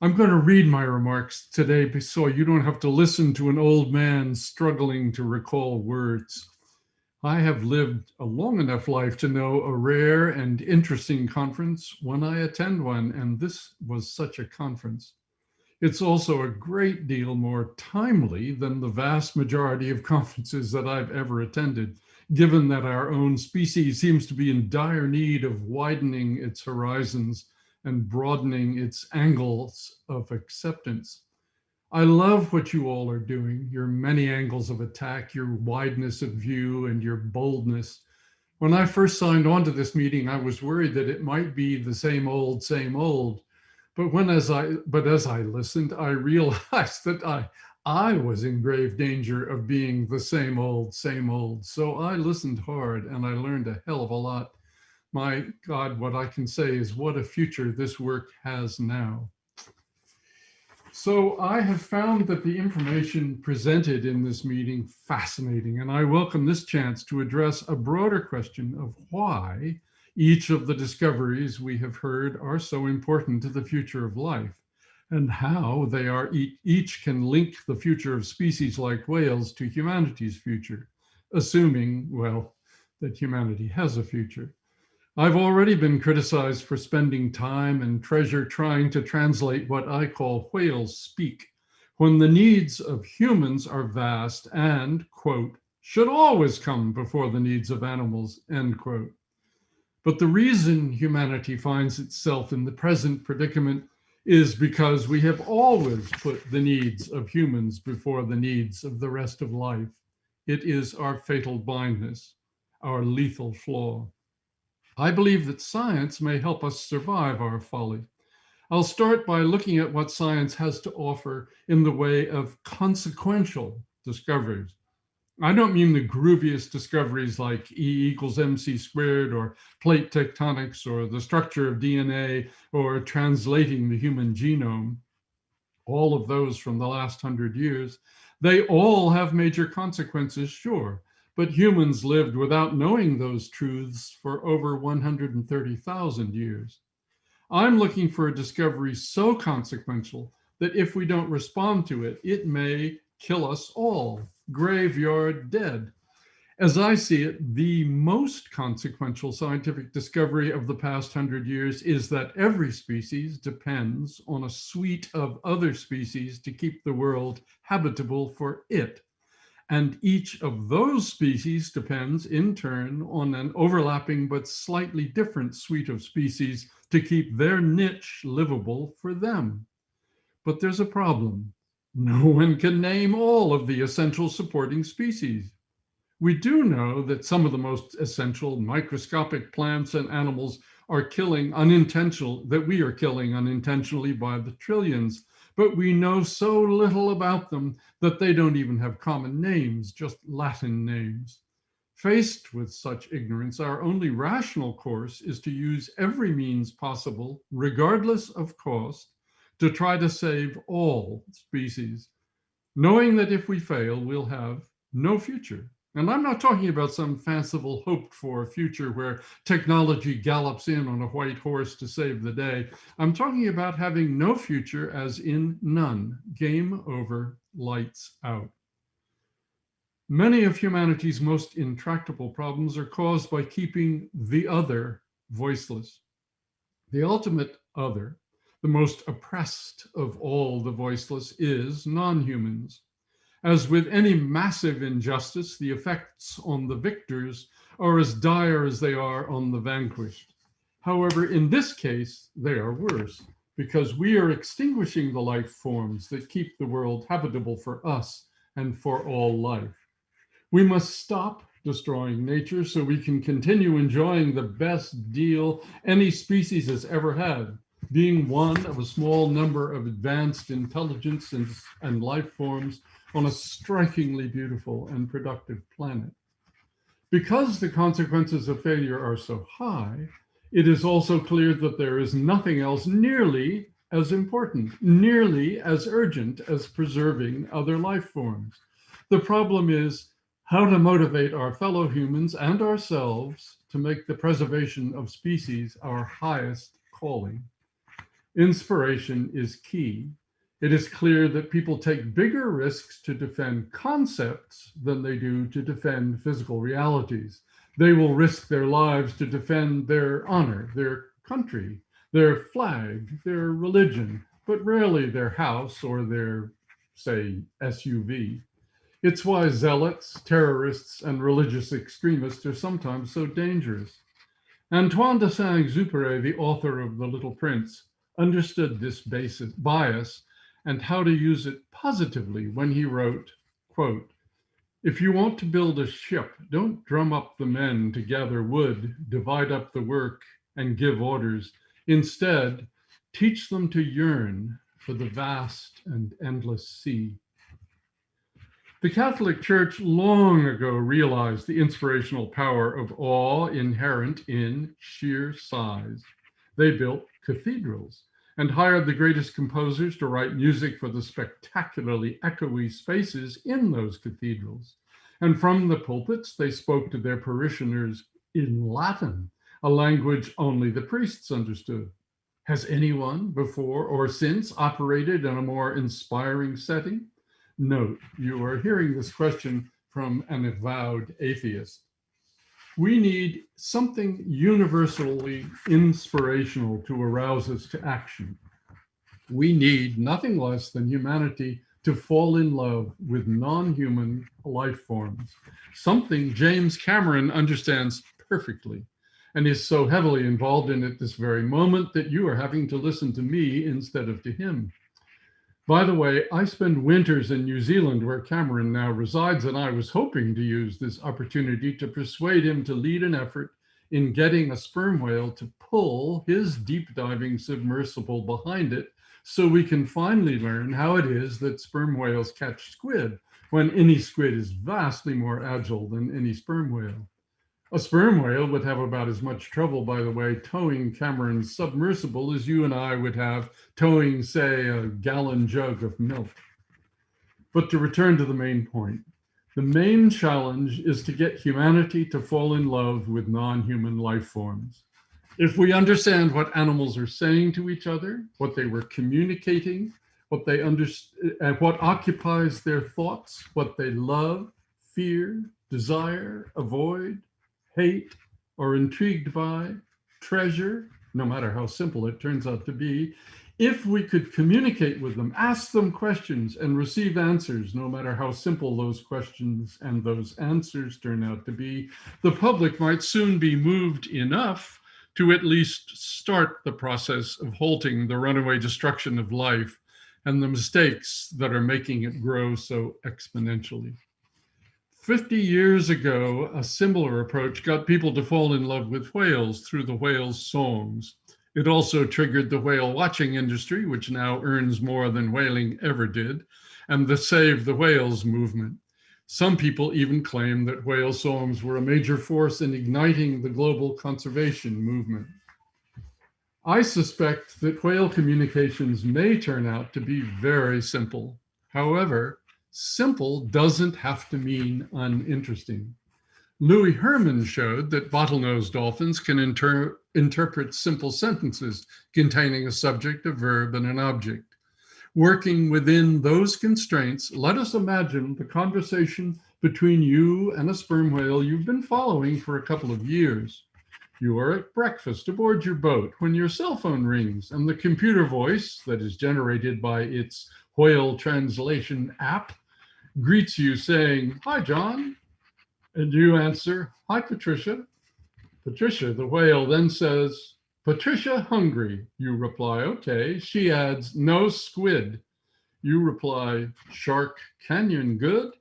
I'm going to read my remarks today so you don't have to listen to an old man struggling to recall words. I have lived a long enough life to know a rare and interesting conference when I attend one, and this was such a conference. It's also a great deal more timely than the vast majority of conferences that I've ever attended, given that our own species seems to be in dire need of widening its horizons and broadening its angles of acceptance. I love what you all are doing, your many angles of attack, your wideness of view, and your boldness. When I first signed on to this meeting, I was worried that it might be the same old, same old. But as I listened, I realized that I was in grave danger of being the same old, same old. So I listened hard and I learned a hell of a lot. My God, what I can say is what a future this work has now. So I have found that the information presented in this meeting fascinating, and I welcome this chance to address a broader question of why each of the discoveries we have heard are so important to the future of life, and how they are each can link the future of species like whales to humanity's future, assuming, well, that humanity has a future. I've already been criticized for spending time and treasure trying to translate what I call whales speak, when the needs of humans are vast and, quote, should always come before the needs of animals, end quote. But the reason humanity finds itself in the present predicament is because we have always put the needs of humans before the needs of the rest of life. It is our fatal blindness, our lethal flaw. I believe that science may help us survive our folly. I'll start by looking at what science has to offer in the way of consequential discoveries. I don't mean the grooviest discoveries like E equals mc squared or plate tectonics or the structure of DNA or translating the human genome, all of those from the last 100 years. They all have major consequences, sure, but humans lived without knowing those truths for over 130,000 years. I'm looking for a discovery so consequential that if we don't respond to it, it may kill us all, graveyard dead. As I see it, the most consequential scientific discovery of the past 100 years is that every species depends on a suite of other species to keep the world habitable for it. And each of those species depends, in turn, on an overlapping but slightly different suite of species to keep their niche livable for them. But there's a problem. No one can name all of the essential supporting species. We do know that some of the most essential microscopic plants and animals are killing unintentional, that we are killing unintentionally by the trillions, but we know so little about them that they don't even have common names, just Latin names. Faced with such ignorance, our only rational course is to use every means possible, regardless of cost, to try to save all species, knowing that if we fail, we'll have no future. And I'm not talking about some fanciful, hoped for future where technology gallops in on a white horse to save the day. I'm talking about having no future, as in none. Game over, lights out. Many of humanity's most intractable problems are caused by keeping the other voiceless. The ultimate other, the most oppressed of all the voiceless, is non-humans. As with any massive injustice, the effects on the victors are as dire as they are on the vanquished. However, in this case, they are worse because we are extinguishing the life forms that keep the world habitable for us and for all life. We must stop destroying nature so we can continue enjoying the best deal any species has ever had, being one of a small number of advanced intelligence and life forms on a strikingly beautiful and productive planet. Because the consequences of failure are so high, it is also clear that there is nothing else nearly as important, nearly as urgent as preserving other life forms. The problem is how to motivate our fellow humans and ourselves to make the preservation of species our highest calling. Inspiration is key. It is clear that people take bigger risks to defend concepts than they do to defend physical realities. They will risk their lives to defend their honor, their country, their flag, their religion, but rarely their house or their, say, SUV. It's why zealots, terrorists, and religious extremists are sometimes so dangerous. Antoine de Saint-Exupéry, the author of The Little Prince, understood this bias and how to use it positively when he wrote, quote, "If you want to build a ship, don't drum up the men to gather wood, divide up the work, and give orders. Instead, teach them to yearn for the vast and endless sea." The Catholic Church long ago realized the inspirational power of awe inherent in sheer size. They built cathedrals and hired the greatest composers to write music for the spectacularly echoey spaces in those cathedrals. And from the pulpits, they spoke to their parishioners in Latin, a language only the priests understood. Has anyone before or since operated in a more inspiring setting? Note, you are hearing this question from an avowed atheist. We need something universally inspirational to arouse us to action. We need nothing less than humanity to fall in love with non-human life forms, something James Cameron understands perfectly and is so heavily involved in at this very moment that you are having to listen to me instead of to him. By the way, I spend winters in New Zealand where Cameron now resides, and I was hoping to use this opportunity to persuade him to lead an effort in getting a sperm whale to pull his deep diving submersible behind it so we can finally learn how it is that sperm whales catch squid when any squid is vastly more agile than any sperm whale. A sperm whale would have about as much trouble, by the way, towing Cameron's submersible as you and I would have towing, say, a gallon jug of milk. But to return to the main point, the main challenge is to get humanity to fall in love with non-human life forms. If we understand what animals are saying to each other, what they were communicating, what occupies their thoughts, what they love, fear, desire, avoid, hate, or intrigued by, treasure, no matter how simple it turns out to be, if we could communicate with them, ask them questions, and receive answers, no matter how simple those questions and those answers turn out to be, the public might soon be moved enough to at least start the process of halting the runaway destruction of life and the mistakes that are making it grow so exponentially. 50 years ago, a similar approach got people to fall in love with whales through the whales' songs. It also triggered the whale watching industry, which now earns more than whaling ever did, and the Save the Whales movement. Some people even claim that whale songs were a major force in igniting the global conservation movement. I suspect that whale communications may turn out to be very simple. However, simple doesn't have to mean uninteresting. Louis Herman showed that bottlenose dolphins can interpret simple sentences containing a subject, a verb, and an object. Working within those constraints, let us imagine the conversation between you and a sperm whale you've been following for a couple of years. You are at breakfast aboard your boat when your cell phone rings and the computer voice that is generated by its whale translation app greets you saying, "Hi, John." And you answer, "Hi, Patricia." Patricia, the whale, then says, "Patricia, hungry." You reply, "Okay." She adds, "No squid." You reply, "Shark Canyon good?"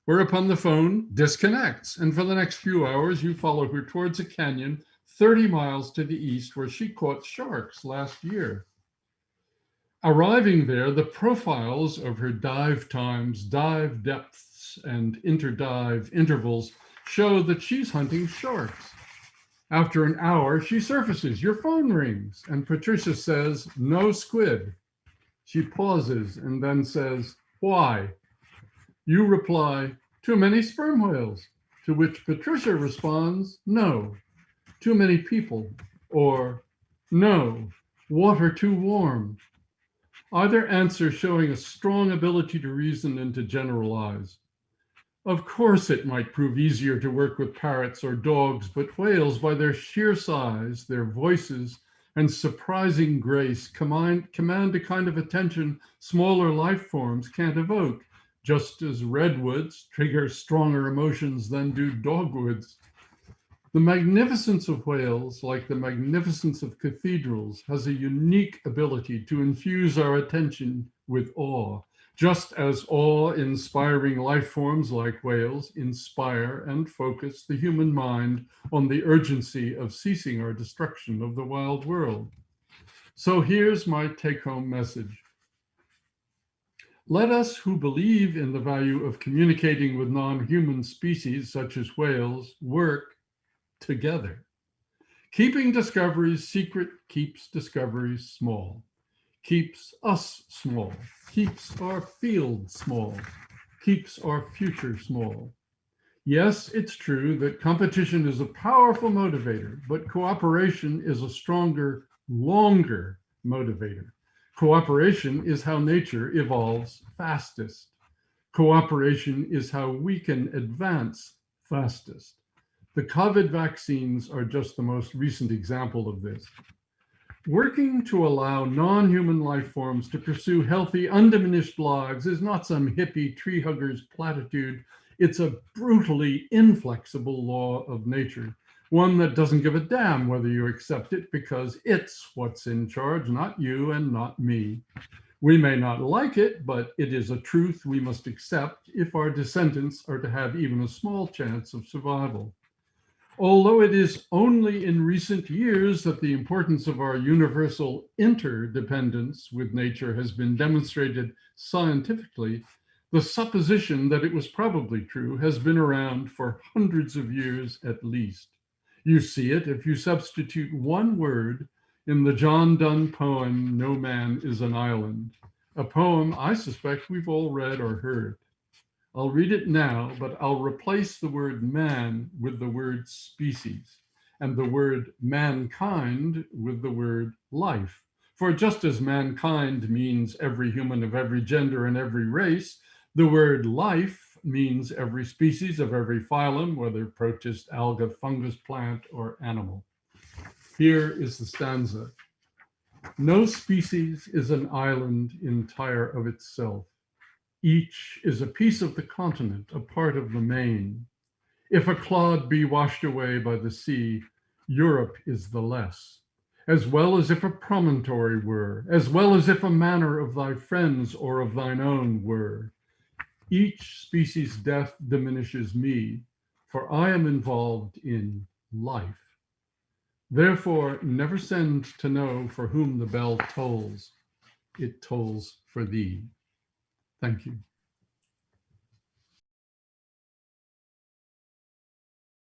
Whereupon the phone disconnects. And for the next few hours, you follow her towards a canyon 30 miles to the east where she caught sharks last year. Arriving there, the profiles of her dive times, dive depths, and interdive intervals show that she's hunting sharks. After an hour, she surfaces, your phone rings, and Patricia says, "No squid." She pauses and then says, "Why?" You reply, "Too many sperm whales," to which Patricia responds, "No, too many people," or "No, Water too warm? Either answer showing a strong ability to reason and to generalize. Of course, it might prove easier to work with parrots or dogs, but whales, by their sheer size, their voices, and surprising grace, command a kind of attention smaller life forms can't evoke, just as redwoods trigger stronger emotions than do dogwoods. The magnificence of whales, like the magnificence of cathedrals, has a unique ability to infuse our attention with awe, just as awe-inspiring life forms like whales inspire and focus the human mind on the urgency of ceasing our destruction of the wild world. So here's my take-home message. Let us who believe in the value of communicating with non-human species such as whales work together. Keeping discoveries secret keeps discoveries small, keeps us small, keeps our field small, keeps our future small. Yes, it's true that competition is a powerful motivator, but cooperation is a stronger, longer motivator. Cooperation is how nature evolves fastest. Cooperation is how we can advance fastest. The COVID vaccines are just the most recent example of this. Working to allow non-human life forms to pursue healthy, undiminished lives is not some hippie tree hugger's platitude. It's a brutally inflexible law of nature, one that doesn't give a damn whether you accept it because it's what's in charge, not you and not me. We may not like it, but it is a truth we must accept if our descendants are to have even a small chance of survival. Although it is only in recent years that the importance of our universal interdependence with nature has been demonstrated scientifically, the supposition that it was probably true has been around for hundreds of years at least. You see it if you substitute one word in the John Donne poem, No Man is an Island, a poem I suspect we've all read or heard. I'll read it now, but I'll replace the word man with the word species and the word mankind with the word life. For just as mankind means every human of every gender and every race, the word life means every species of every phylum, whether protist, alga, fungus, plant, or animal. Here is the stanza. No species is an island entire of itself. Each is a piece of the continent, a part of the main. If a clod be washed away by the sea, Europe is the less, as well as if a promontory were, as well as if a manor of thy friends or of thine own were. Each species' death diminishes me, for I am involved in life. Therefore, never send to know for whom the bell tolls. It tolls for thee. Thank you.